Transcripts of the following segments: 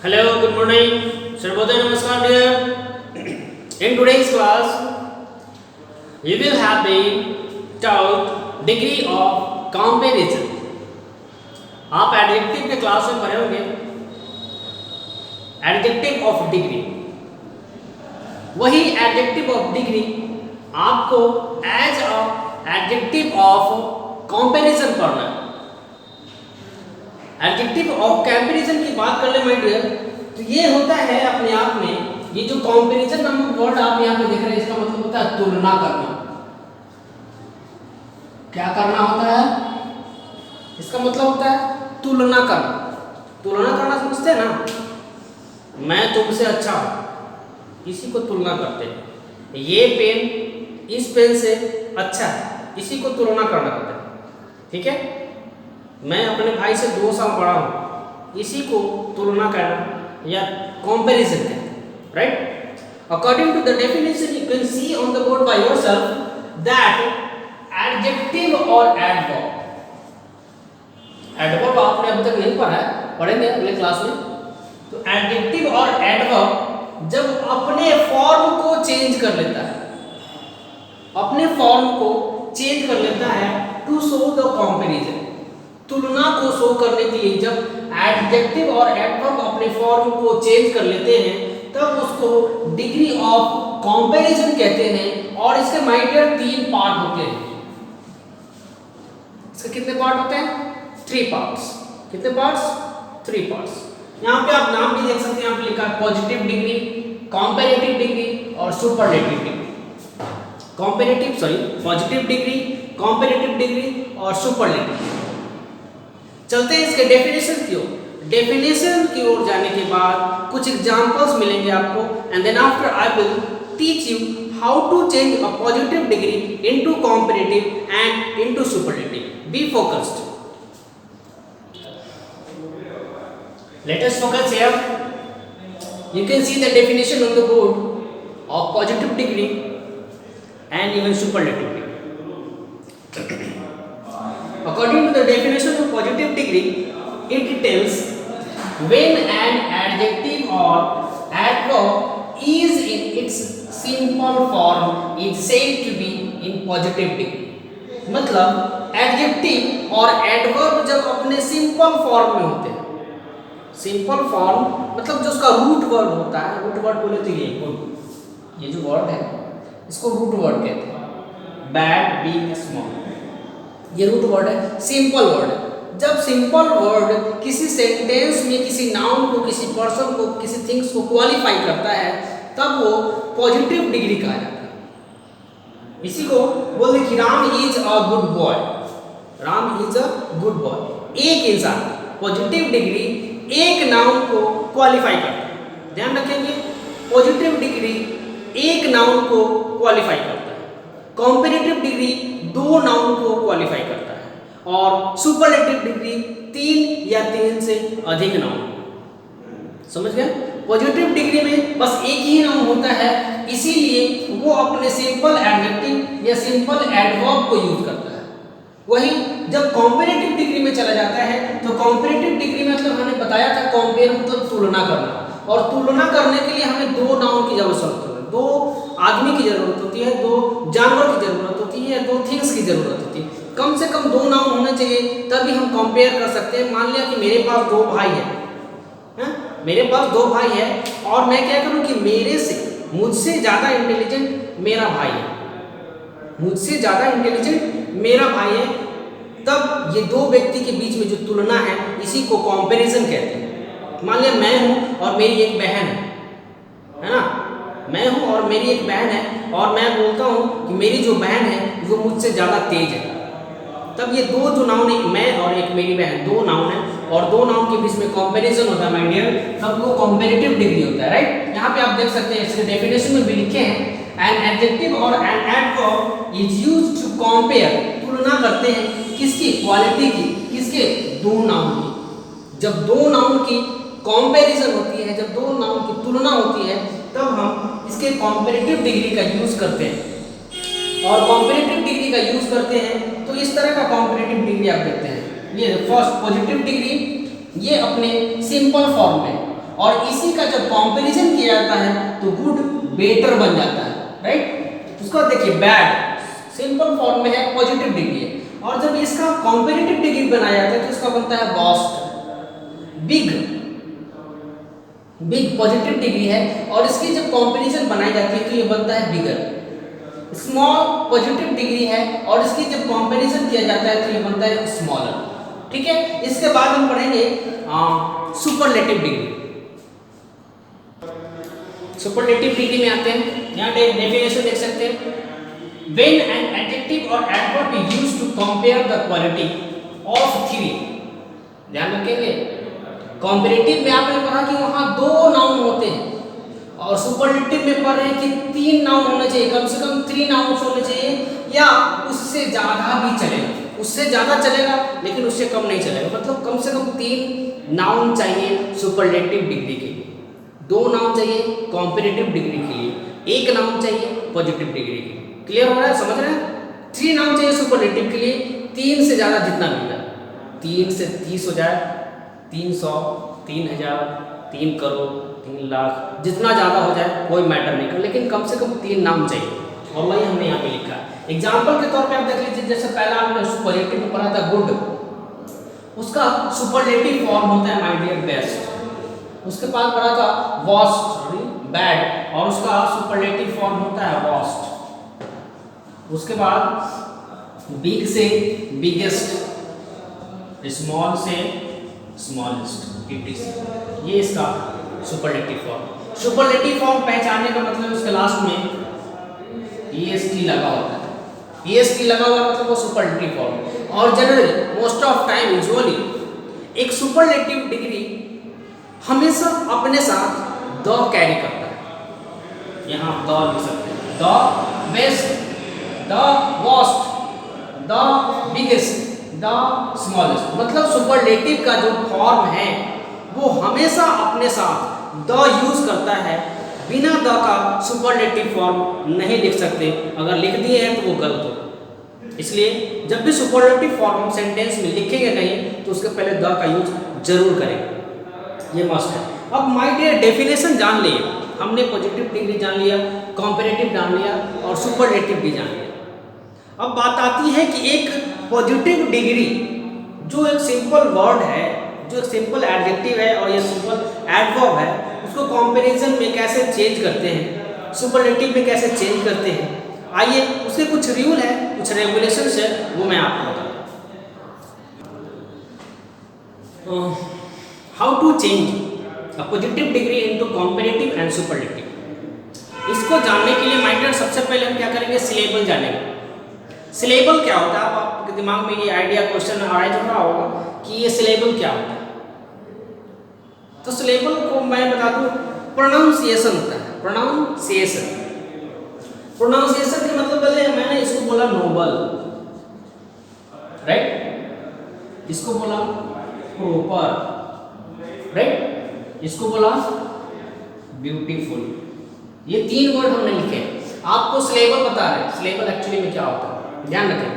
Hello, good morning. Sarvodaya Namaskar dear. In today's class, we will have been taught degree of comparison. आप adjective के class में पढ़े होंगे adjective of degree. वही adjective of degree आपको as a adjective of comparison पढ़ना है। Adjective of comparison की बात कर ले माय डियर, तो ये होता है अपने आप में, ये जो कंपैरिजन नामक वर्ड आप यहाँ पे देख रहे हैं, इसका मतलब होता है तुलना करना। क्या करना होता है? इसका मतलब होता है तुलना करना। तुलना करना समझते हैं ना? मैं तुमसे अच्छा हूं, इसी को तुलना करते हैं। ये पेन इस पेन से अच्छा है, इसी को तुलना करना कहते हैं। ठीक है? मैं अपने भाई से 2 साल बड़ा हूं, इसी को तुलना करना या कंपैरिजन कहते हैं। Right? According to the definition you can see on the board by yourself that adjective और एडवर्ब। एडवर्ब आपने अभी तक नहीं पढ़ा है, पढ़ेंगे अगले क्लास में। तो एडजेक्टिव और एडवर्ब जब अपने फॉर्म को चेंज कर लेता है, अपने फॉर्म को चेंज कर लेता है टू शो द कंपैरिजन, तुलना को शो करने के लिए जब एडजेक्टिव और एडवर्ब अपने फॉर्म को चेंज कर लेते हैं, तब उसको डिग्री ऑफ कंपैरिजन कहते हैं। और इसके माय डियर 3 पार्ट होते हैं। इसके कितने पार्ट होते हैं? 3 पार्ट्स। कितने पार्ट्स? 3 पार्ट्स। यहाँ पे आप नाम भी देख सकते हैं, यहाँ पे लिखा है पॉजिटिव डिग्री, कंपैरेटिव डिग्री और superlative degree. Positive degree, comparative degree और सुपरलेटिव। चलते हैं इसके डेफिनेशन की ओर। डेफिनेशन की ओर जाने के बाद कुछ एग्जांपल्स मिलेंगे आपको, and then after I will teach you how to change a positive degree into comparative and into superlative. Be focused. Let us focus here. You can see the definition on the board of positive degree and even superlative degree. According to the definition of positive degree, it tells when an adjective or adverb is in its simple form is said to be in positive degree. मतलब adjective और adverb जब अपने simple form में होते हैं, simple form मतलब जो उसका रूट वर्ड होता है, रूट वर्ड बोले तो ये जो वर्ड है इसको रूट वर्ड कहते हैं। बैड, बिग, स्मॉल, ये रूट वर्ड है, सिंपल वर्ड है। जब सिंपल वर्ड किसी सेंटेंस में किसी नाउन को, किसी पर्सन को, किसी थिंग्स को क्वालिफाई करता है, तब वो पॉजिटिव डिग्री कहा जाता है। इसी को बोलते कि Ram is a good boy. Ram is a good boy. एक इंसान, पॉजिटिव डिग्री एक नाउन को क्वालिफाई करता है। ध्यान रखेंगे, पॉजिटिव डिग्री एक नाउन को क्वालिफाई करता है, कंपैरेटिव डिग्री 2 नाउन को क्वालिफाई करता है, और सुपरलेटिव डिग्री 3 या 3 से अधिक नाउन। समझ गए? पॉजिटिव डिग्री में बस एक ही नाउन होता है, इसीलिए वो अपने सिंपल एडजेक्टिव या सिंपल एडवर्ब को यूज करता है। वही जब कंपैरेटिव डिग्री में चला जाता है, तो कंपैरेटिव डिग्री मतलब हमने बताया था, कंपेयर मतलब तुलना करना, और तुलना करने के लिए हमें 2 नाउन की जरूरत होती है, 2 आदमी की जरूरत होती है, 2 जानवर की जरूरत होती है, 2 थिंग्स की जरूरत होती है। कम से कम 2 नाउन होने चाहिए, तभी हम कंपेयर कर सकते हैं। मान लिया कि मेरे पास 2 भाई है, मेरे पास 2 भाई है, और मैं क्या करूं कि मुझसे ज्यादा इंटेलिजेंट मेरा भाई है, मुझसे ज्यादा इंटेलिजेंट मेरा भाई है, तब ये 2 व्यक्ति के बीच में जो तुलना है, इसी को कंपैरिजन कहते हैं। मान लिया मैं हूं और मेरी एक बहन है ना? मैं हूं और मेरी एक बहन है, और मैं बोलता हूं कि मेरी जो बहन है वो मुझसे ज़्यादा तेज है, तब ये 2 जो नाउन है, मैं और एक मेरी बहन, 2 नाउन है, और 2 नाउन के बीच में कंपैरिजन होता है माय डियर, तब वो कंपैरेटिव डिग्री होता है। राइट? यहाँ पे आप देख सकते हैं, इसके डेफिनेशन में भी लिखे हैं, एन एडजेक्टिव और an adverb is used to compare, तुलना करते हैं किसकी? क्वालिटी की। किसके? 2 नाउन की। जब 2 नाउन की कंपैरिजन होती है, जब 2 नाउन की तुलना होती है, तब हम इसके कंपैरेटिव डिग्री का यूज करते हैं। और कंपैरेटिव डिग्री का यूज करते हैं तो इस तरह का कंपैरेटिव डिग्री आप देखते हैं। ये फर्स्ट पॉजिटिव डिग्री, ये अपने सिंपल फॉर्म में, और इसी का जब कंपैरिजन किया जाता है तो गुड बेटर बन जाता है, राइट। उसको देखिए बैड सिंपल फॉर्म में है, पॉजिटिव डिग्री है, और जब इसका कंपैरेटिव डिग्री बनाया जाता है तो इसका बनता है worst. Big big positive degree है और इसकी जब कंपैरिजन बनाई जाती है तो ये बनता है बिगर। स्मॉल पॉजिटिव डिग्री है और इसकी जब कंपैरिजन किया जाता है तो ये बनता है स्मॉलर, ठीक है। इसके बाद हम पढ़ेंगे सुपरलेटिव डिग्री। सुपरलेटिव डिग्री में आते हैं, यहाँ डेफिनेशन देख सकते हैं। When an adjective or adverb is used to compare the quality of three, ध्यान रखेंगे कंपैरेटिव में आपने पढ़ा कि वहाँ 2 नाउन होते हैं और सुपरलेटिव में पढ़ रहे हैं कि 3 नाउन होने चाहिए, कम से कम 3 नाउन होने चाहिए या उससे ज़्यादा भी चलेगा। उससे ज़्यादा चलेगा लेकिन उससे कम नहीं चलेगा, मतलब कम से कम 3 नाउन चाहिए सुपरलेटिव डिग्री के लिए, 2 नाउन चाहिए कंपैरेटिव डिग्री के लिए, 1 नाउन चाहिए पॉजिटिव डिग्री के लिए। क्लियर हो रहा है, समझ रहे हैं। 3 नाउन चाहिए सुपरलेटिव के लिए, 3 से ज़्यादा जितना भी जाए, 3 से 30 हो जाए, 300, 3000, 3 करोड़, 3 लाख, जितना ज़्यादा हो जाए कोई मैटर नहीं कर, लेकिन कम से कम 3 नाउन चाहिए, और वही हमने यहाँ पे लिखा है। एग्जाम्पल के तौर पे आप देख लीजिए, जैसे पहला हमने सुपरलेटिव में पढ़ा था गुड, उसका सुपरलेटिव फॉर्म होता है माय डियर बेस्ट। उसके बाद पढ़ा था वर्स्ट बैड, और उसका सुपरलेटिव फॉर्म होता है वर्स्ट। उसके बाद बिग से बिगेस्ट, स्मॉल से स्मॉलेस्ट, ये इसका सुपरलेटिव फॉर्म। सुपरलेटिव फॉर्म पहचानने का मतलब उसके लास्ट में EST लगा होता है, EST लगा हुआ मतलब वो सुपरलेटिव फॉर्म। और generally most of time usually एक सुपरलेटिव डिग्री हमेशा अपने साथ द कैरी करता है। यहाँ द लिख सकते हैं, the best, the worst, the biggest, the smallest, मतलब सुपरलेटिव का जो फॉर्म है वो हमेशा अपने साथ द यूज करता है। बिना द का सुपरलेटिव फॉर्म नहीं लिख सकते, अगर लिख दिए हैं तो वो गलत हो। इसलिए जब भी सुपरलेटिव फॉर्म हम सेंटेंस में लिखेंगे कहीं तो उसके पहले द का यूज जरूर करेंगे, ये मस्ट है। अब माय डियर डेफिनेशन जान लिए हमने, पॉजिटिव डिग्री जान लिया, कंपैरेटिव जान लिया और सुपरलेटिव भी जान लिया। अब बात आती है कि एक पॉजिटिव डिग्री जो एक सिंपल वर्ड है, जो एक सिंपल एडजेक्टिव है और ये सिंपल एडवर्ब है, उसको कंपैरिजन में कैसे चेंज करते हैं, सुपरलेटिव में कैसे चेंज करते हैं। आइए उसके कुछ रूल है, कुछ रेगुलेशंस है, वो मैं आपको बताता हूँ। How to change a positive degree into comparative and superlative. इसको जानने के लिए माय डियर सबसे पहले हम क्या करेंगे, सिलेबल जानेंगे। सिलेबल क्या होता है, आपके दिमाग में ये आइडिया क्वेश्चन अराइज हो रहा होगा कि ये सिलेबल क्या होता है। तो सिलेबल को मैं बता दूं, प्रोनाउंसिएशन होता है, प्रोनाउंसिएशन। प्रोनाउंसिएशन के मतलब पहले मैंने इसको बोला नोबल, राइट, इसको बोला प्रॉपर, राइट, इसको बोला ब्यूटीफुल। ये 3 वर्ड हमने लिखे, आपको सिलेबल बता रहे हैं। सिलेबल एक्चुअली में क्या होता है, ध्यान रखें।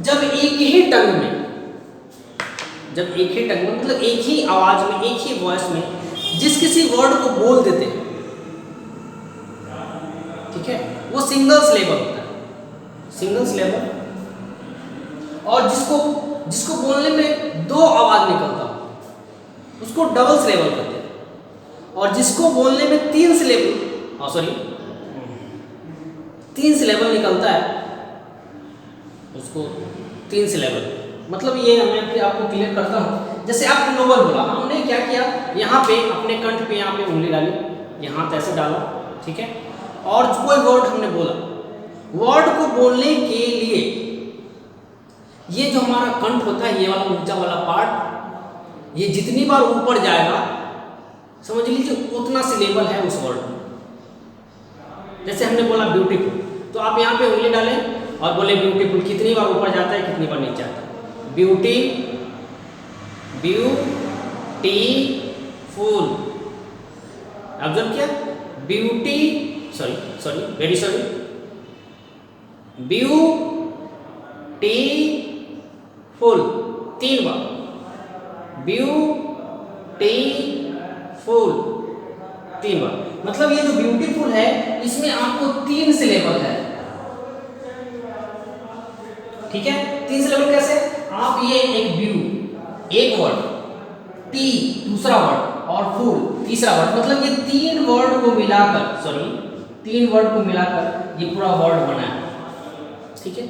जब एक ही टंग में, मतलब एक ही आवाज में, एक ही वॉइस में जिस किसी वर्ड को बोल देते हैं, ठीक है, वो सिंगल सिलेबल होता है, सिंगल सिलेबल। और जिसको बोलने में 2 आवाज निकलता हो उसको डबल सिलेबल कहते हैं। और जिसको बोलने में 3 सिलेबल, 3 सिलेबल निकलता है उसको 3 सिलेबल, मतलब ये मैं फिर आपको क्लियर करता हूँ। जैसे आपने नोबल बोला, हमने क्या किया, यहाँ पे अपने कंठ पे यहाँ पे उंगली डाली, यहाँ ऐसे डाला, ठीक है, और कोई वर्ड हमने बोला, वर्ड को बोलने के लिए ये जो हमारा कंठ होता है, ये वाला ऊंचा वाला पार्ट, ये जितनी बार ऊपर जाएगा समझ लीजिए उतना सिलेबल है उस वर्ड में। जैसे हमने बोला ब्यूटीफुल, तो आप यहाँ पे उंगली डालें और बोले ब्यूटीफुल, कितनी बार ऊपर जाता है, कितनी बार नीचे आता है। ब्यूटी, ब्यूटीफुल, ऑब्जर्व किया, ब्यूटी, वेरी सॉरी, ब्यूटीफुल 3 बार, ब्यूटीफुल टी फुल, 3 वर्ड। मतलब ये जो ब्यूटीफुल है इसमें आपको 3 सिलेबल है, ठीक है। 3 सिलेबल कैसे? आप ये एक व्यू, एक वर्ड, टी दूसरा वर्ड और फुल तीसरा वर्ड, मतलब ये 3 वर्ड को मिलाकर, सॉरी 3 वर्ड को मिलाकर ये पूरा वर्ड बना है, ठीक है।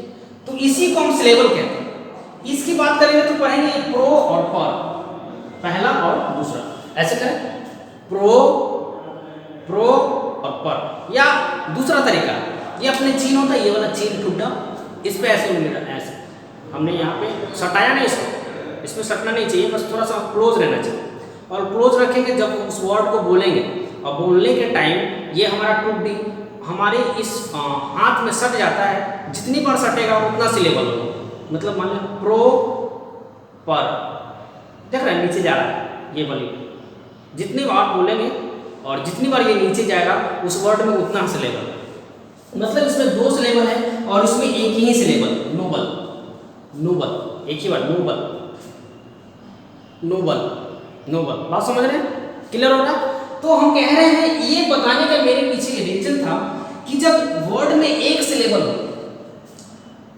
तो इसी को हम सिलेबल कहते हैं। इसकी बात करेंगे तो पढ़ेंगे प्रो और पर, पहला और दूसरा, ऐसे करें प्रो और पर। या दूसरा तरीका, ये अपने चीन होता है, ये वाला चीन टूटा, इस पे ऐसे ऐसे हमने यहाँ पे सटाया नहीं इसको, इसमें सटना नहीं चाहिए, बस थोड़ा सा क्लोज रहना चाहिए। और क्लोज रखेंगे जब उस वर्ड को बोलेंगे, और बोलने के टाइम ये हमारा टूट डी हमारे इस हाथ में सट जाता है, जितनी बार सटेगा उतना सिलेबल होगा। मतलब मान लो प्रो पर, देख रहे हैं नीचे जा रहा है ये वाली, जितनी बार बोलेंगे और जितनी बार ये नीचे जाएगा उस वर्ड में उतना सिलेबल। मतलब इसमें 2 सिलेबल है और इसमें एक ही सिलेबल, नोबल, नोबल, एक ही वर्ड नोबल, नोबल, नोबल। बात समझ रहे हैं? क्लियर हो रहा है? तो हम कह रहे हैं, ये बताने का मेरे पीछे रीजन था कि जब वर्ड में एक सिलेबल हो,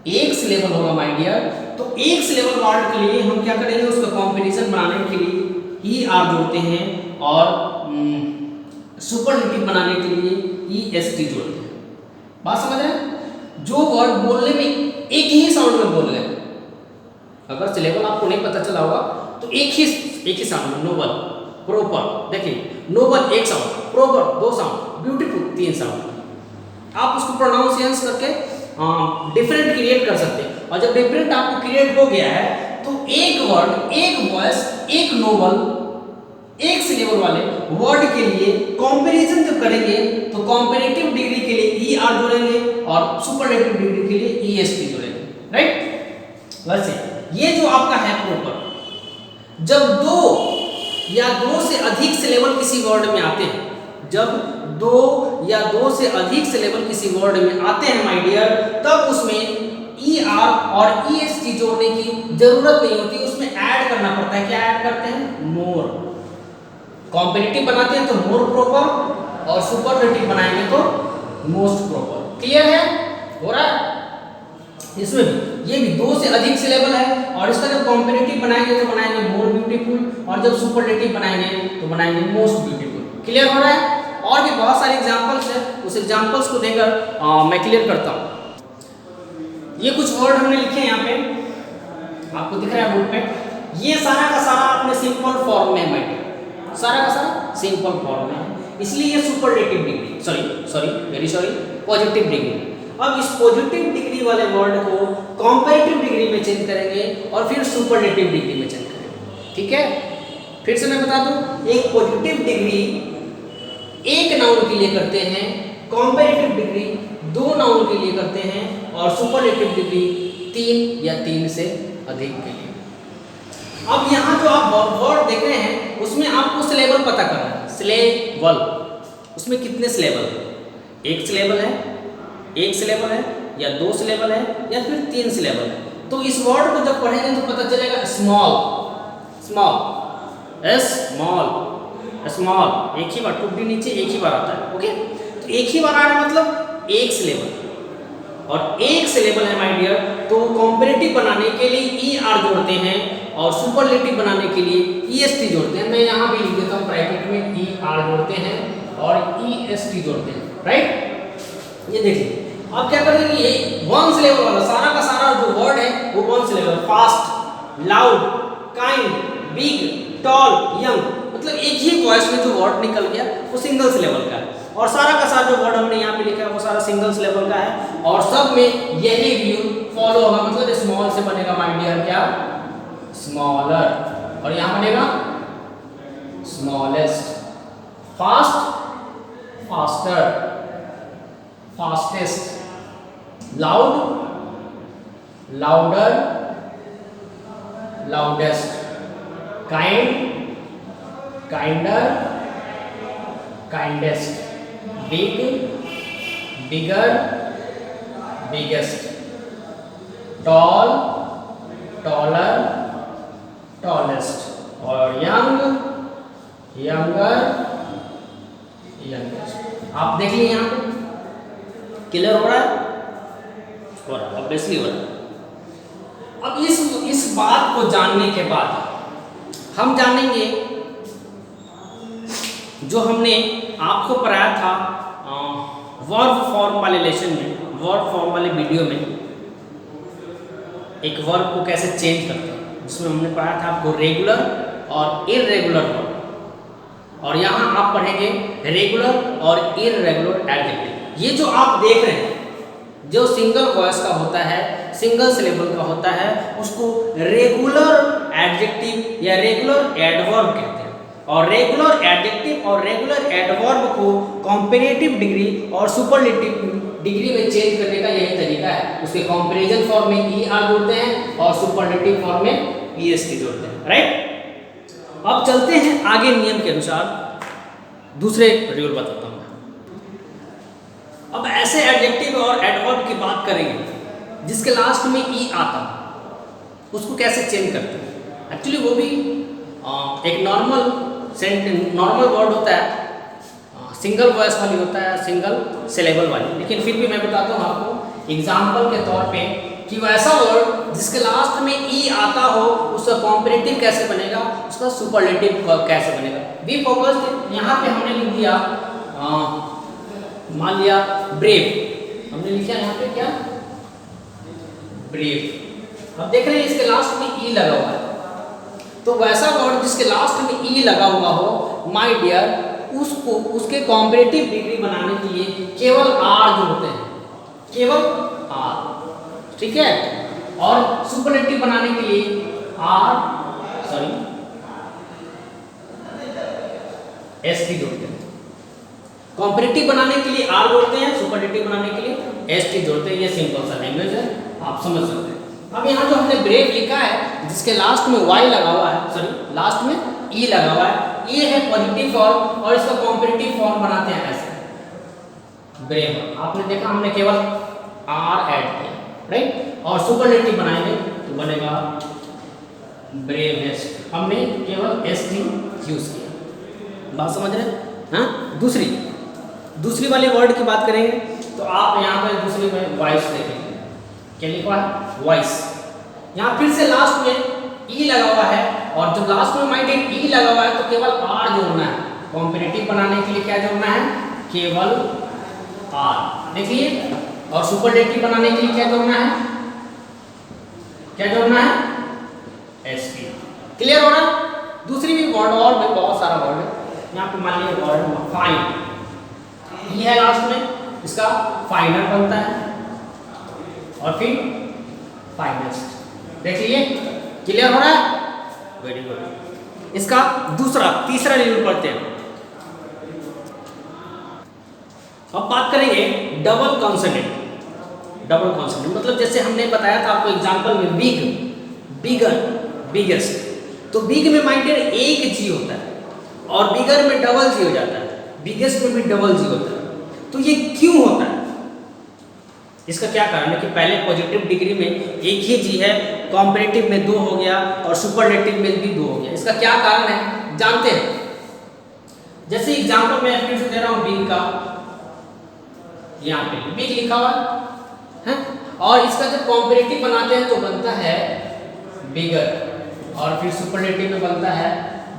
एक सिलेबल होगा माय डियर, तो एक सिलेबल वर्ड के लिए हम क्या करेंगे, उसका कॉम्बिनेशन बनाने के लिए ई आर जोड़ते हैं और सुपरलेटिव बनाने के लिए ई एस टी जोड़ते हैं। बात समझ रहे हैं? जो वर्ड बोलने में एक ही साउंड में बोल रहे हैं, अगर सिलेबल आपको नहीं पता चला होगा तो एक ही साउंड में, नोबल, प्रॉपर, देखिए नोबल एक sound, proper 2 sound, beautiful 3 sound. आप उसको प्रोनाउंसिएशंस करके डिफरेंट क्रिएट कर सकते हैं। और जब डिफरेंट आपको क्रिएट हो गया है तो एक वर्ड, एक वॉइस, एक नोबल, एक सिलेबल वाले वर्ड के लिए कंपैरिजन जब करेंगे तो कंपैरेटिव डिग्री के लिए ई आर जोड़ेंगे और सुपरलेटिव डिग्री के लिए ई एस टी जोड़ेंगे, राइट। वैसे ये जो आपका है प्रॉपर, जब 2 या 2 से अधिक सिलेबल किसी वर्ड में आते हैं, जब 2 या 2 से अधिक सिलेबल किसी वर्ड में आते हैं माय डियर, तब उसमें ई आर और ई एस टी जोड़ने की जरूरत नहीं होती, उसमें ऐड करना पड़ता है। क्या ऐड करते हैं? मोर। कॉम्पिटिटिव बनाते हैं तो मोर प्रॉपर, और सुपरलेटिव बनाएंगे तो मोस्ट प्रॉपर। क्लियर है? हो रहा है? इसमें भी ये भी 2 से अधिक सिलेबल है, और इसका जब कॉम्पिटिटिव बनाएंगे तो बनाएंगे मोर ब्यूटीफुल, और जब सुपरलेटिव बनाएंगे तो बनाएंगे मोस्ट ब्यूटीफुल। क्लियर हो रहा है? और भी बहुत सारे एग्जांपल्स हैं, उस एग्जांपल्स को देकर मैं क्लियर करता हूँ। ये कुछ वर्ड हमने लिखे हैं यहाँ पे, आपको दिख रहा है बोर्ड पे। ये सारा का सारा अपने सिंपल फॉर्म में है, सारा का सारा सिंपल फॉर्म में है, इसलिए ये superlative degree, very sorry, positive degree. अब इस पॉजिटिव डिग्री वाले वर्ड को कंपैरेटिव डिग्री में चेंज करेंगे और फिर सुपरलेटिव डिग्री में चेंज करेंगे, ठीक है। फिर से मैं बता दूं, एक पॉजिटिव डिग्री एक नाउन के लिए करते हैं, कंपैरेटिव डिग्री 2 नाउन के लिए करते हैं, और सुपरलेटिव डिग्री 3 या 3 से अधिक के लिए। अब यहाँ जो आप वर्ड देख रहे हैं उसमें आपको सिलेबल पता करना है। सिलेबल, उसमें कितने सिलेबल? एक सिलेबल है, एक सिलेबल है, या 2 सिलेबल है, या फिर 3 सिलेबल है। तो इस वर्ड को जब पढ़ेंगे तो पता चलेगा स्मॉल, स्मॉल, स्मॉल, स्मॉल, एक ही बार, टू डी नीचे एक ही बार आता है, ओके। तो एक ही बार आ रहा है मतलब एक सिलेबल, और एक सिलेबल है माय डियर, तो कंपैरेटिव बनाने के लिए ई आर जोड़ते हैं और सुपरलेटिव बनाने के लिए ई एस टी जोड़ते हैं। मैं यहाँ भी लिख देता हूँ ब्रैकेट में, ई आर जोड़ते हैं और ई एस टी जोड़ते हैं, राइट। ये देखिए, अब क्या करेंगे, ये 1 सिलेबल वाला सारा का सारा जो वर्ड है वो 1 syllable, fast, loud, kind, big, tall, young, मतलब एक ही वॉइस में जो वर्ड निकल गया वो सिंगल सिलेबल का है। और सारा का सारा जो वर्ड हमने यहाँ पे लिखा है वो सारा सिंगल सिलेबल का है, और सब में यही व्यू फॉलो होगा। मतलब स्मॉल से बनेगा माय डियर क्या? स्मॉलर, और यहाँ बनेगा smallest, fast, faster, fastest, loud, louder, loudest, kind, kinder, kindest, big, bigger, biggest, tall, taller, tallest, और यंग, यंगर, यंगेस्ट। आप देख लीजिए यहाँ पे क्लियर हो रहा है, हो रहा है, ऑब्वियसली हो रहा है। अब इस बात को जानने के बाद हम जानेंगे जो हमने आपको पढ़ाया था वर्ब फॉर्म वाले लेसन में, वर्ब फॉर्म वाले वीडियो में, एक वर्ब को कैसे चेंज करते हैं, जिसमें हमने पढ़ाया था आपको रेगुलर और इररेगुलर वर्ब, और यहाँ आप पढ़ेंगे रेगुलर और इररेगुलर एडजेक्टिव। ये जो आप देख रहे हैं, जो सिंगल वॉइस का होता है, सिंगल सिलेबल का होता है, उसको रेगुलर एडजेक्टिव या रेगुलर एडवर्ब कहते हैं। और रेगुलर एडजेक्टिव और रेगुलर एडवर्ब को कॉम्पेरेटिव डिग्री और सुपरलेटिव डिग्री में चेंज करने का यही तरीका है। उसके कंपैरिजन फॉर्म में ई आर जोड़ते हैं और सुपरलेटिव फॉर्म में ई एस टी जोड़ते हैं, राइट। अब चलते हैं आगे नियम के अनुसार, दूसरे रूल बताता हूँ। अब ऐसे एडजेक्टिव और एडवर्ब की बात करेंगे जिसके लास्ट में ई आता, उसको कैसे चेंज करते हैं। एक्चुअली वो भी एक नॉर्मल वर्ड होता है, सिंगल वॉइस वाली होता है, सिंगल सिलेबल वाली, लेकिन फिर भी मैं बताता हूँ आपको एग्जाम्पल के तौर पे कि वैसा वर्ड जिसके लास्ट में ई आता हो उसका कॉम्परेटिव कैसे बनेगा, उसका सुपरलेटिव कैसे बनेगा। Be focused. यहाँ पे हमने लिख दिया, मान लिया ब्रेव, हमने लिखा यहाँ पे क्या, ब्रेव। अब देख रहे हैं इसके लास्ट में ई लगा हुआ है, तो वैसा वर्ड जिसके लास्ट में ई लगा हुआ हो, माय डियर, उसको उसके कॉम्परेटिव डिग्री बनाने के लिए केवल आर जो होते हैं, केवल आर, ठीक है। और सुपरलेटिव बनाने के लिए एस टी जोड़ते हैं। कॉम्परेटिव बनाने के लिए आर जोड़ते हैं, सुपरलेटिव बनाने के लिए एस टी जोड़ते हैं। ये सिंपल सा लैंग्वेज है, आप समझ सकते हैं। अब यहाँ जो हमने ब्रेव लिखा है जिसके लास्ट में वाई लगा हुआ है, सॉरी लास्ट में ई लगा हुआ है, ये है पॉजिटिव फॉर्म और इसका कॉम्परेटिव फॉर्म बनाते हैं ऐसे ब्रेव। आपने देखा हमने केवल आर ऐड किया, राइट। और सुपरलेटिव बनाएंगे तो बनेगा ब्रेवेस्ट, हमने केवल एस टी यूज किया। बात समझ रहे हैं? हाँ, दूसरी वाली वर्ड की बात करेंगे तो आप यहाँ पर दूसरी में वॉइस देखेंगे, क्या लिखा है, वॉइस। यहाँ फिर से लास्ट में ई लगा हुआ है, और जब लास्ट में माइंडेड ई लगा हुआ है तो केवल आर जोड़ना है। कॉम्पिटिटिव बनाने के लिए क्या जोड़ना है, केवल आर, देखिए। और सुपरलेटिव बनाने के लिए क्या जोड़ना है, क्या जोड़ना है, एस टी। क्लियर हो रहा है। दूसरी भी वर्ड और भी बहुत सारा वर्ड है। यहाँ पे मान लीजिए वर्ड फाइन, ये है लास्ट में, इसका फाइनल बनता है और फिर फाइनेस्ट, देखिए क्लियर हो रहा है, वेरी गुड। इसका तीसरा रिव्यू पढ़ते हैं। अब बात करेंगे डबल कॉन्सोनेंट। डबल कॉन्सोनेंट मतलब जैसे हमने बताया था आपको एग्जांपल में बिग, बिगर, बिगेस्ट। तो बिग में माइंडेड एक जी होता है और बिगर में डबल जी हो जाता है, बिगेस्ट में भी डबल जी होता है। तो ये क्यों होता है, इसका क्या कारण है कि पहले पॉजिटिव डिग्री में एक ही जी है, कॉम्परेटिव में 2 हो गया और सुपरलेटिव में भी 2 हो गया। इसका क्या कारण है जानते हैं। जैसे एग्जांपल मैं फिर से दे रहा हूँ बिग का, यहाँ पे बिग लिखा हुआ है, और इसका जब कॉम्परेटिव बनाते हैं तो बनता है बिगर और फिर सुपरलेटिव में बनता है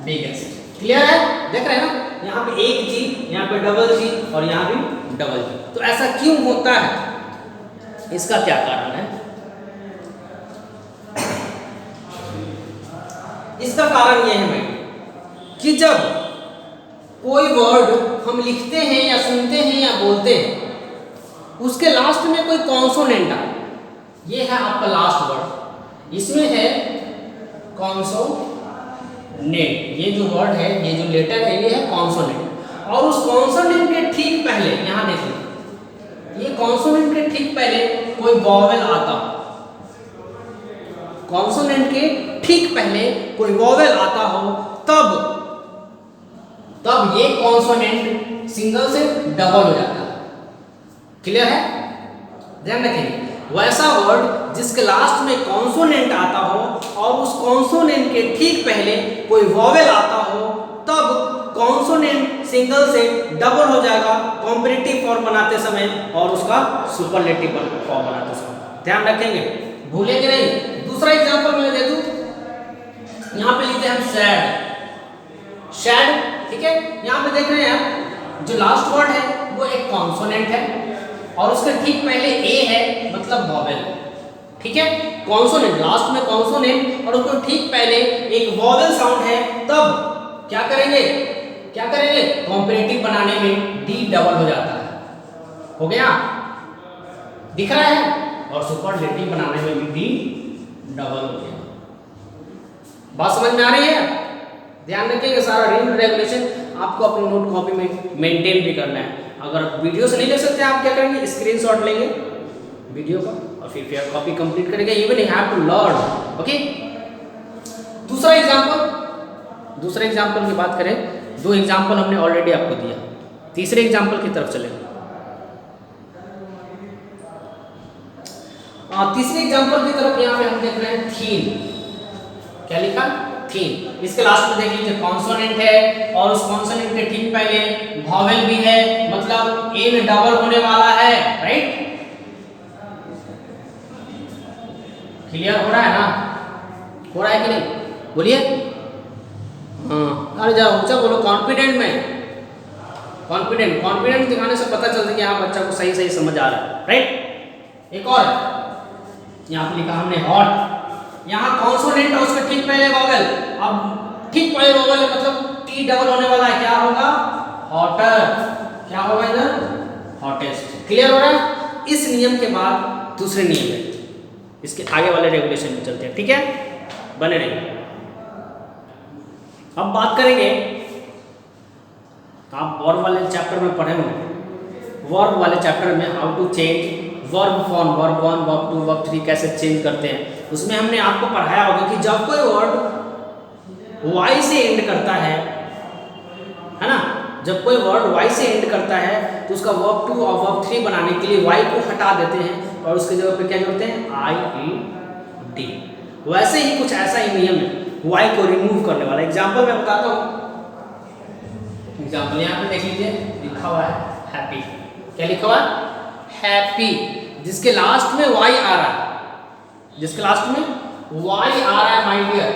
बिगेस्ट। क्लियर है, देख रहे हैं ना, यहाँ पे एक जी, यहाँ पे डबल जी और यहाँ भी डबल जी। तो ऐसा क्यों होता है, इसका क्या कारण है। इसका कारण यह है कि जब कोई वर्ड हम लिखते हैं या सुनते हैं या बोलते हैं, उसके लास्ट में कोई कॉन्सोनेंट आए, ये है आपका लास्ट वर्ड, इसमें है कॉन्सोनेंट। ये जो वर्ड है, ये जो लेटर है, ये है कॉन्सोनेंट। और उस कॉन्सोनेंट के ठीक पहले, यहाँ देखिए, ये कॉन्सोनेंट के ठीक पहले कोई वॉवेल आता, कॉन्सोनेंट के ठीक पहले कोई वॉवेल आता हो, तब ये कॉन्सोनेंट सिंगल से डबल हो जाता है। क्लियर है, ध्यान रखिए। वैसा वर्ड जिसके लास्ट में कॉन्सोनेंट आता हो और उस कॉन्सोनेंट के ठीक पहले कोई वॉवेल आता हो, तब कॉन्सोनेंट सिंगल से डबल हो जाएगा कॉम्पैरेटिव फॉर्म बनाते समय और उसका सुपरलेटिव फॉर्म बनाते समय। ध्यान रखेंगे, भूलेंगे नहीं। दूसरा एग्जांपल मैं दे दूं, यहाँ पे लेते हैं हम सैड। सैड, ठीक है। यहाँ पे देख रहे हैं आप, जो लास्ट वर्ड है वो एक कॉन्सोनेंट है और उसके ठीक पहले ए है, मतलब वॉवेल, ठीक है। कॉन्सोनेंट, लास्ट में कॉन्सोनेंट और उसको ठीक पहले एक वॉवेल साउंड है, तब क्या करेंगे, क्या करेंगे, कॉम्पैरेटिव बनाने में डी डबल हो जाता है। हो गया, दिख रहा है, और सुपरलेटिव बनाने में भी डी डबल हो गया। बात समझ में आ रही है? ध्यान रखिएगा, सारा रूल रेगुलेशन आपको अपनी नोट कॉपी में मेंटेन भी करना है। अगर वीडियो से नहीं ले सकते आप क्या करेंगे, स्क्रीनशॉट लेंगे वीडियो का और फिर कॉपी कंप्लीट करेंगे। Even you have to learn, okay. दूसरा एग्जांपल की बात करें, दो एग्जांपल हमने ऑलरेडी आपको दिया, तीसरे एग्जांपल की तरफ चले। तीसरे एग्जांपल की तरफ यहाँ पे हम देख रहे हैं थीन। क्या लिखा, थीन। इसके लास्ट में देख लीजिए कॉन्सोनेंट है और उस कॉन्सोनेंट के ठीक पहले वॉवेल भी है, मतलब इन डबल होने वाला है, राइट। क्लियर हो रहा है ना, हो रहा है कि नहीं, बोलिए। हाँ, अरे जाओ ऊंचा बोलो, कॉन्फिडेंट में। कॉन्फिडेंट दिखाने से पता चलता है कि हाँ बच्चा को सही सही समझ आ रहा है, राइट। एक और यहाँ पे लिखा हमने हॉट। यहाँ कॉन्सोनेंट है, उसके ठीक पहले वॉवेल, अब ठीक पहले वॉवेल मतलब टी डबल होने वाला है, क्या होगा, हॉटर। क्या होगा इधर, हॉटेस्ट। क्लियर हो रहा है? इस नियम के बाद दूसरे नियम है, इसके आगे वाले रेगुलेशन में चलते हैं, ठीक है, बने रहिए। अब बात करेंगे, आप वर्ब वाले चैप्टर में पढ़े होंगे, वर्ब वाले चैप्टर में how to change verb form, verb 1, verb 2, verb 3 कैसे चेंज करते हैं। उसमें हमने आपको पढ़ाया होगा कि जब कोई वर्ड वाई से एंड करता है ना, जब कोई वर्ड वाई से एंड करता है तो उसका वर्ब 2 और वर्ब 3 बनाने के लिए वाई को हटा देते हैं और उसके जगह पे क्या जोड़ते हैं, IED। वैसे ही कुछ ऐसा ही नियम है वाई को रिमूव करने वाला। एग्जाम्पल मैं बताता हूँ, एग्जाम्पल यहाँ पे देख लीजिए, लिखा हुआ है हैप्पी। क्या लिखा हुआ है, हैप्पी, जिसके लास्ट में वाई आ रहा है, जिसके लास्ट में वाई आ रहा है माय डियर।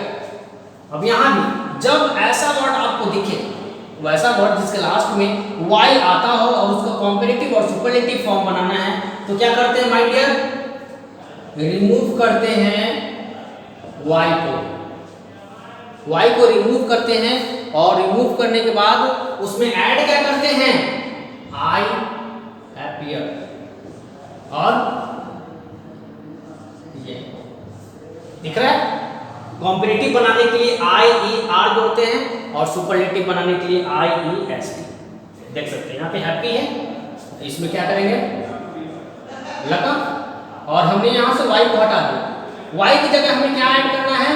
अब यहाँ भी जब ऐसा वर्ड आपको दिखे, वैसा वर्ड जिसके लास्ट में वाई आता हो और उसका कॉम्पैरेटिव और सुपरलेटिव फॉर्म बनाना है, तो क्या करते हैं माय डियर, रिमूव करते हैं वाई को रिमूव करते हैं और रिमूव करने के बाद उसमें ऐड क्या करते हैं, आई हैप्पियर, और ये दिख रहा है। कॉम्पैरेटिव बनाने के लिए IER जोड़ते हैं और सुपरलेटिव बनाने के लिए IEST। देख सकते हैं यहाँ पे हैप्पी है, तो इसमें क्या करेंगे, लगा, और हमने यहाँ से वाई को हटा दिया। वाई की जगह हमें क्या ऐड करना है,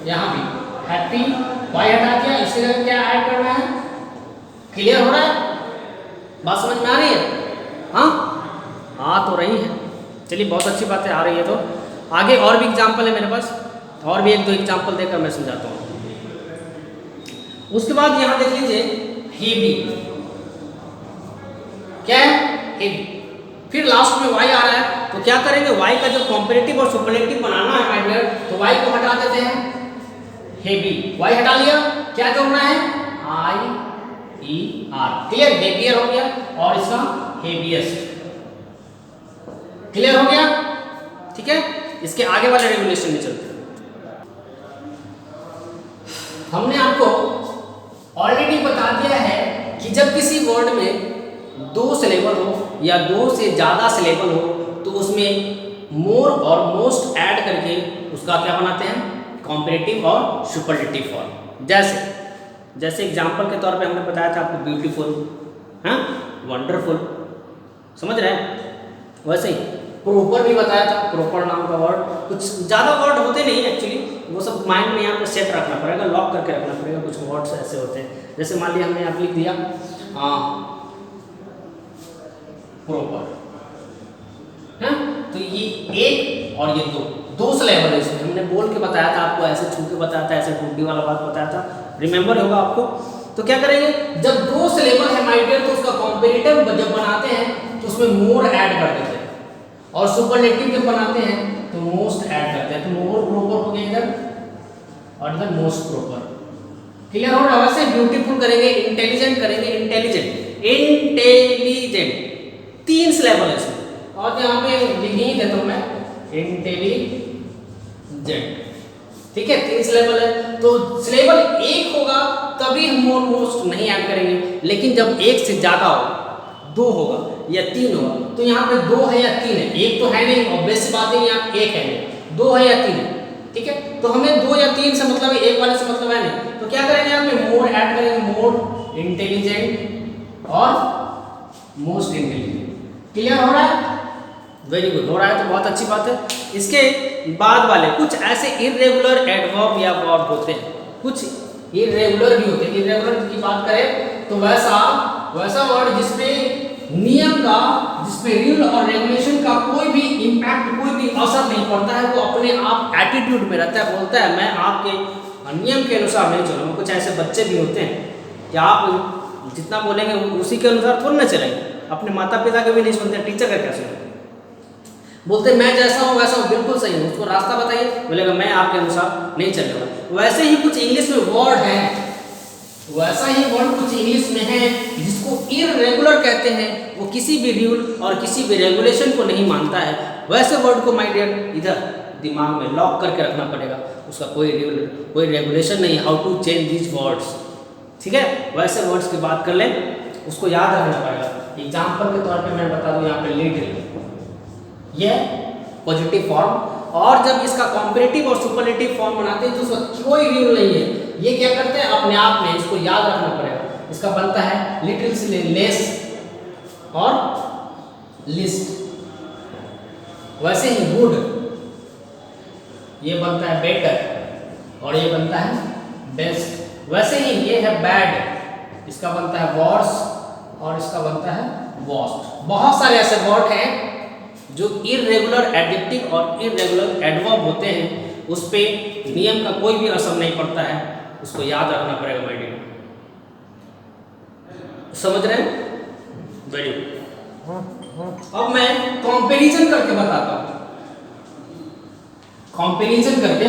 यहाँ भी हैप्पी, वाई हटा दिया, इसकी जगह क्या ऐड करना है। क्लियर हो रहा है, बात समझ में आ रही है? हाँ, आ तो रही है, चलिए बहुत अच्छी बात है, आ रही है। तो आगे और भी एग्जाम्पल है मेरे पास, और भी एक दो एग्जाम्पल देकर मैं समझाता हूँ। उसके बाद यहाँ देख लीजिए हेवी। क्या है, हेवी। फिर लास्ट में वाई आ रहा है, तो क्या करेंगे, वाई का जो कॉम्पैरेटिव और सुपरलेटिव बनाना है माय डियर, तो वाई को हटा देते हैं, हेवी, वाई हटा लिया, क्या जोड़ना है, IER। क्लियर, हेवियर हो गया और इसका हेवीएस्ट। क्लियर हो गया, ठीक है। इसके आगे वाले रेगुलेशन में चलते हैं। हमने आपको ऑलरेडी बता दिया है कि जब किसी वर्ड में 2 सिलेबल हो या 2 से ज़्यादा सिलेबल हो तो उसमें मोर और मोस्ट ऐड करके उसका क्या बनाते हैं, कॉम्पैरेटिव और सुपरलेटिव फॉर्म। जैसे एग्जाम्पल के तौर पे हमने बताया था आपको ब्यूटीफुल, हाँ, वंडरफुल, समझ रहे हैं। वैसे ही प्रॉपर भी बताया था, प्रॉपर नाम का वर्ड, कुछ ज़्यादा वर्ड होते नहीं एक्चुअली, वो सब माइंड में यहाँ पे सेट रखना पड़ेगा, लॉक करके रखना पड़ेगा। कुछ वर्ड्स ऐसे होते हैं, जैसे मान लिया हमने यहाँ लिख दिया प्रॉपर, है, तो ये एक और ये दो सिलेबल है। इसमें हमने बोल के बताया था आपको, ऐसे छू के बताया था, ऐसे टूटी वाला बात बताया था, रिमेंबर होगा आपको। तो क्या करेंगे, जब दो सिलेबल है माय डियर तो उसका कॉम्पेरेटिव जब बनाते हैं तो उसमें मोर ऐड कर देते हैं, और सुपरलेटिव जब बनाते हैं तो मोस्ट ऐड करते हैं। तो मोर प्रॉपर हो गया इधर और इधर मोस्ट प्रॉपर। क्लियर हो रहा है? वैसे ब्यूटीफुल करेंगे, इंटेलिजेंट करेंगे, इंटेलिजेंट, इंटेलिजेंट, 3 सिलेबल है इसमें, और यहाँ पे लिख ही देता हूँ मैं इंटेलिजेंट। ठीक है, 3 सिलेबल है, तो सिलेबल 1 होगा तभी हम मोर मोस्ट नहीं ऐड करेंगे, लेकिन जब 1 से ज्यादा हो, 2 होगा या 3 होगा, तो यहाँ पे 2 है या 3 है, 1 तो है नहीं, ऑब्वियस सी बात है, यहाँ 1 है नहीं, 2 है या 3 है। ठीक है, तो हमें 2 या 3 से मतलब है, 1 वाले से मतलब है नहीं, तो क्या करेंगे यहाँ पे मोर ऐड करेंगे, मोर इंटेलिजेंट और मोस्ट इंटेलिजेंट। क्लियर हो रहा है? वेरी गुड, हो रहा है तो बहुत अच्छी बात है। इसके बाद वाले कुछ ऐसे इर्रेगुलर एडवर्ब या वर्ब होते हैं, कुछ इर्रेगुलर भी होते हैं। इर्रेगुलर की बात करें तो वैसा वर्ड जिसपे नियम का, जिसपे रूल और रेगुलेशन का कोई भी इम्पैक्ट, कोई भी असर नहीं पड़ता है, वो अपने आप एटीट्यूड में रहता है, बोलता है मैं आपके नियम के अनुसार नहीं चलूँगा। कुछ ऐसे बच्चे भी होते हैं कि आप जितना बोलेंगे उसी के अनुसार थोड़ा ना चलेंगे, अपने माता पिता के भी नहीं सुनते, टीचर का क्या सुनेंगे, बोलते मैं जैसा हूँ वैसा हूँ, बिल्कुल सही हूँ, उसको रास्ता बताइए, बोलेगा मैं आपके अनुसार नहीं चलेगा। वैसे ही कुछ इंग्लिश में वर्ड है, वैसा ही वर्ड कुछ इंग्लिश में है जिसको इररेगुलर कहते हैं, वो किसी भी रूल और किसी भी रेगुलेशन को नहीं मानता है। वैसे वर्ड को माय डियर इधर दिमाग में लॉक करके रखना पड़ेगा, उसका कोई रूल कोई रेगुलेशन नहीं, how to change these words. ठीक है, वैसे वर्ड्स की बात कर लें, उसको याद रखना पड़ेगा। एग्जाम्पल के तौर पे मैं बता दूं, यहाँ पे लिटिल, ये पॉजिटिव फॉर्म, और जब इसका कॉम्परेटिव और सुपरलेटिव फॉर्म बनाते हैं तो उसका कोई रूल नहीं है, ये क्या करते हैं अपने आप में, इसको याद रखना पड़ेगा। इसका बनता है लिटिल से लेस और लिस्ट। वैसे ही गुड, ये बनता है बेटर, और ये बनता है बेस्ट। वैसे ही ये है बैड, इसका बनता है वर्स, और इसका बनता है वर्स्ट। बहुत सारे ऐसे वर्ड हैं जो इर्रेगुलर एडजेक्टिव और इर्रेगुलर एडवर्ब होते हैं, उस पे नियम का कोई भी असर नहीं पड़ता है, उसको याद रखना पड़ेगा माय डियर। समझ रहे हैं? Very good. अब मैं कंपैरिजन करके बताता हूं। कंपैरिजन करके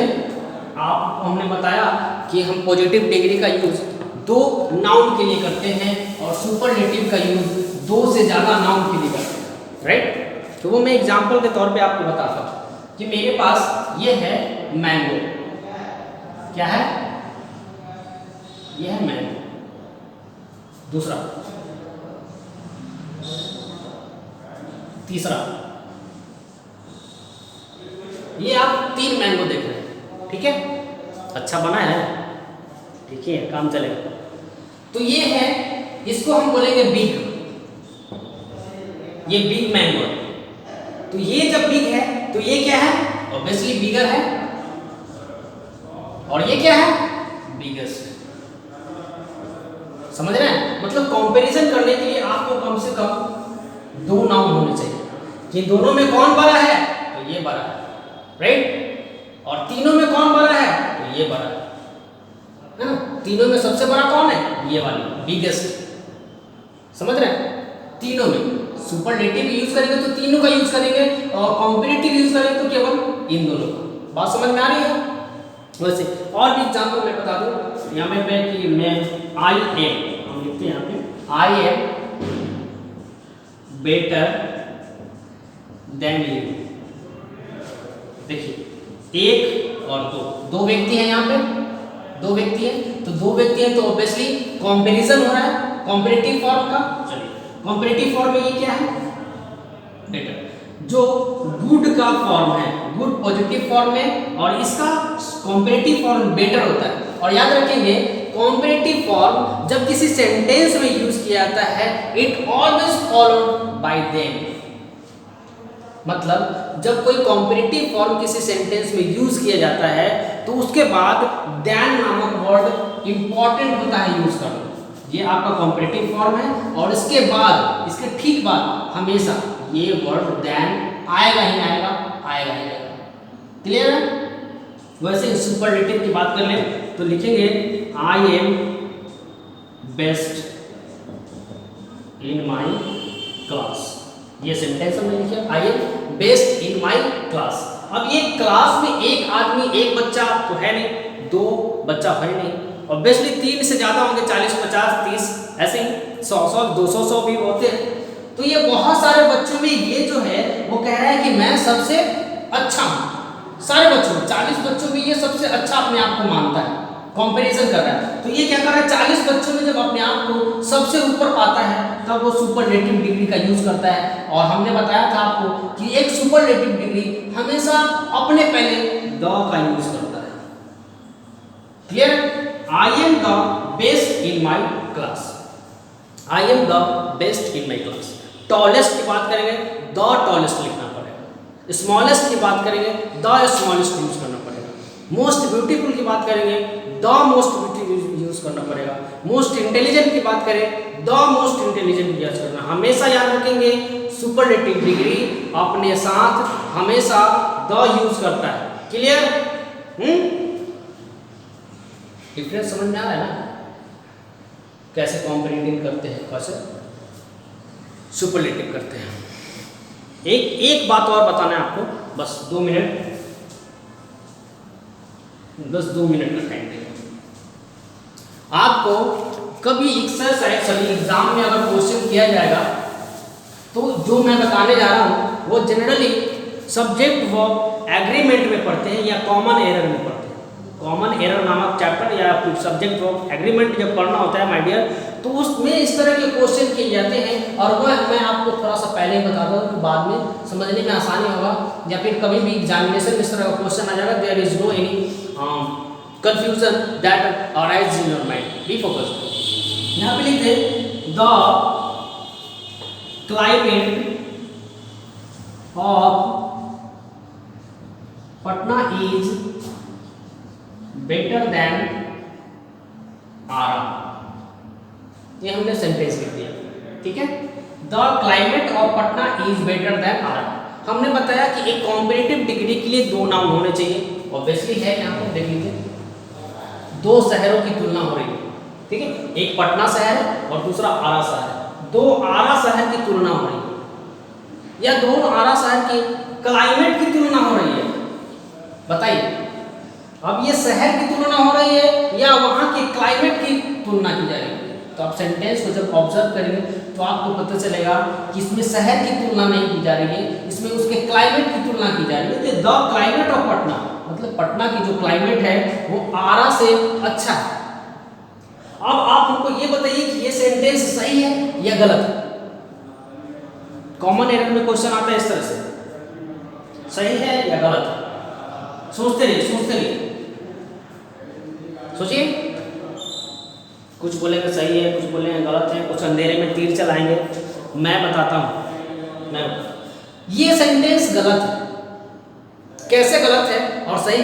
आप, हमने बताया कि हम पॉजिटिव डिग्री का यूज 2 नाउन के लिए करते हैं और सुपरलेटिव का यूज 2 से ज्यादा नाउन के लिए करते हैं, राइट? तो वो मैं एग्जांपल के तौर पे आपको बताता हूँ कि मेरे पास ये है मैंगो, क्या है? ये है मैंगो। दूसरा, तीसरा, ये आप 3 मैंगो देख रहे हैं, ठीक है? अच्छा बना है, ठीक है, काम चलेगा। तो ये है, इसको हम बोलेंगे बिग, ये बिग मैंगो है। तो ये जब बिग है तो ये क्या है? ऑब्वियसली बिगर है, और ये क्या है? बिगेस्ट। समझ रहे हैं? मतलब कंपैरिजन करने के लिए आपको कम से कम 2 नाउन होने चाहिए कि दोनों में कौन बड़ा है, तो ये बड़ा है, राइट? और तीनों में कौन बड़ा है, तो ये बड़ा है ना? तीनों में सबसे बड़ा कौन है? ये वाली, बिगेस्ट। समझ रहे हैं? तीनों में सुपरलेटिव यूज करेंगे तो तीनों का यूज करेंगे, और कंपैरेटिव यूज करेंगे तो केवल इन दोनों का। बात समझ में आ रही है? वैसे और भी एग्जांपल मैं बता दूं, यहाँ पे कि मैं आई एम, हम लिखते हैं यहाँ पे I am better than you. देखिए 1 और 2 व्यक्ति हैं, यहाँ पे 2 व्यक्ति हैं, तो 2 व्यक्ति हैं तो ऑब्वियसली कंपैरिजन हो रहा है कंपैरेटिव फॉर्म का। चलिए कंपैरेटिव फॉर्म में ये क्या है? बेटर। जो गुड का फॉर्म है, गुड पॉजिटिव फॉर्म में, और इसका कंपैरेटिव फॉर्म बेटर होता है। और याद रखेंगे कंपैरेटिव फॉर्म जब किसी सेंटेंस में यूज किया जाता है, it always followed by them. मतलब जब कोई कंपैरेटिव फॉर्म किसी सेंटेंस में यूज किया जाता है तो उसके बाद देन नामक वर्ड इंपॉर्टेंट होता है यूज करना। ये आपका कंपैरेटिव फॉर्म है, और इसके बाद, इसके ठीक बाद हमेशा ये वर्ड देन आएगा ही आएगा, आएगा ही आएगा। क्लियर है? वैसे सुपरलेटिव की बात कर लें तो लिखेंगे I am best in my class. ये सेंटेंस हमने लिखा, I am best in my class. अब ये क्लास में एक आदमी, एक बच्चा तो है नहीं, दो बच्चा है नहीं, ऑब्वियसली 3 से ज़्यादा होंगे, 40, 50, 30, ऐसे ही 100, 100, 200, 100 भी होते हैं। तो ये बहुत सारे बच्चों में ये जो है वो कह रहा है कि मैं सबसे अच्छा हूँ। सारे बच्चों में, 40 बच्चों में ये सबसे अच्छा अपने आप को मानता है, कंपैरिजन कर रहा है। तो ये क्या कर रहा है, 40 बच्चों में जब अपने आप को सबसे ऊपर पाता है तब वो सुपरलेटिव डिग्री का यूज करता है। और हमने बताया था आपको कि एक सुपरलेटिव डिग्री हमेशा अपने पहले द का यूज करता है। Clear? I am the best in my class, I am the best in my class. Tallest की बात करेंगे, द टॉलेस्ट लिखना पड़ेगा। स्मॉलेस्ट की बात करेंगे, द स्मॉलेस्ट यूज करना पड़ेगा। मोस्ट ब्यूटीफुल की बात करेंगे, द मोस्ट ब्यूटीफुल यूज करना पड़ेगा। मोस्ट इंटेलिजेंट की बात करें, द मोस्ट इंटेलिजेंट यूज करना। हमेशा याद रखेंगे सुपरलेटिव डिग्री अपने साथ हमेशा द यूज करता है। क्लियर? डिफरेंस समझ में आ रहा है ना, कैसे कॉम्पैरेटिव करते हैं, कैसे सुपरलेटिव करते हैं। एक बात और बताना है आपको, बस 2 मिनट, बस 2 मिनट का टाइम देगा आपको। कभी एक्सरसाइज सभी एग्जाम में अगर क्वेश्चन किया जाएगा तो जो मैं बताने जा रहा हूँ वो जनरली सब्जेक्ट वर्ब एग्रीमेंट में पढ़ते हैं या कॉमन एरर में पढ़ते हैं। कॉमन एरर नामक चैप्टर या फिर सब्जेक्ट वर्ब एग्रीमेंट जब पढ़ना होता है माय डियर, तो उसमें इस तरह के क्वेश्चन किए जाते हैं। और वह मैं आपको थोड़ा सा पहले ही बता दूं कि बाद में समझने में आसानी होगा, या फिर कभी भी एग्जामिनेशन में इस तरह का क्वेश्चन आ जाएगा, there is no any confusion that arises in your mind. Be focused. यहाँ पे लिखते हैं the climate of Patna is better than Ara. ये हमने सेंटेंस लिख दिया, ठीक है। The climate of Patna is better than Ara. हमने बताया कि एक कॉम्पिटिटिव डिग्री के लिए 2 नाउन होने चाहिए, ऑब्वियसली है। यहाँ पर देख लीजिए 2 शहरों की तुलना हो रही है, ठीक है। एक पटना शहर और दूसरा आरा शहर। 2 आरा शहर की तुलना हो रही है या 2 आरा शहर के क्लाइमेट की तुलना हो रही है, बताइए। अब ये शहर की तुलना हो रही है या वहाँ के क्लाइमेट की तुलना की जा रही है। तो आप सेंटेंस को जब ऑब्जर्व करेंगे तो आपको पता चलेगा कि इसमें शहर की तुलना नहीं की जा रही है, इसमें उसके क्लाइमेट की तुलना की जा रही है। द क्लाइमेट ऑफ पटना मतलब पटना की जो क्लाइमेट है वो आरा से अच्छा है। अब आप हमको ये बताइए कि ये सेंटेंस सही है या गलत है। कॉमन एरर में क्वेश्चन आता है इस तरह से, सही है या गलत है। सोचते रहिए, सोचते रहिए, सोचिए। कुछ बोलेंगे सही है, कुछ बोलेंगे गलत है, कुछ अंधेरे में तीर चलाएंगे। मैं बताता हूँ, ये सेंटेंस गलत है। कैसे गलत है और सही